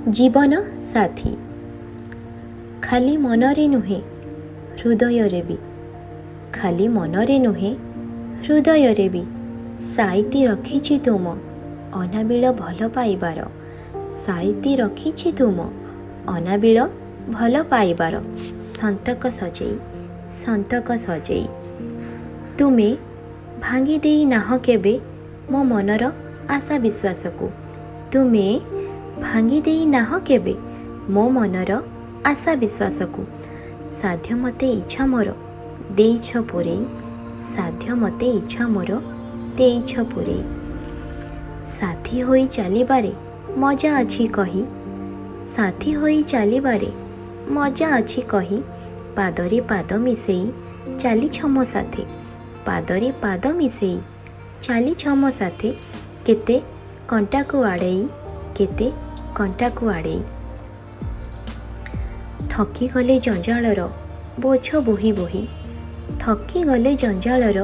जीवन साथी खाली मनरे नुहे हृदय भी, खाली मनरे नुहे हृदय भी साइती रखिछि तुम अनाबिल भल पाइबार, साइती रखिछि तुम अनाबिल भल पाइबार। संतक सजेई तुमे भांगी देई नाह केबे मो मनर आशा विश्वास को, तुमे भांगी देई नाह केबे मो मनर आशा विश्वास को। साध्य मते इच्छा मोर देइछ पुरेई, साध्य मते इच्छा मोर देइछ पुरेई। साथी होई चलिबारे मजा अछि कही, साथी होई चलिबारे मजा अछि कही। पादरे पाद मिसेई चलिछ मो साथे, पादरे पाद मिसेई चलिछ मो साथे। केते कंटा को आड़ेई, केते कंटा को आड़ेई। थकी गले जंजालर बोझ बोही बोही, थकी गले जंजालर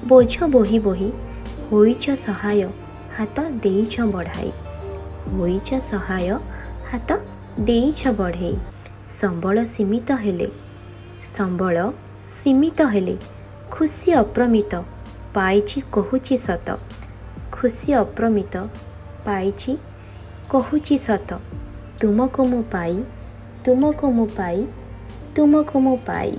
बोझ बोही बोही। होइछ सहाय हाथ देइछ बढ़ाई, होइछ सहाय हाथ देइछ बढ़ाई। संबल सीमित हेले, संबल सीमित हेले खुशी अप्रमित पाइछि कहुछि सत, खुशी अप्रमित पाइछि कहुछि सत। तुमको मु पाई, तुमको मु पाई, तुमको मु पाई।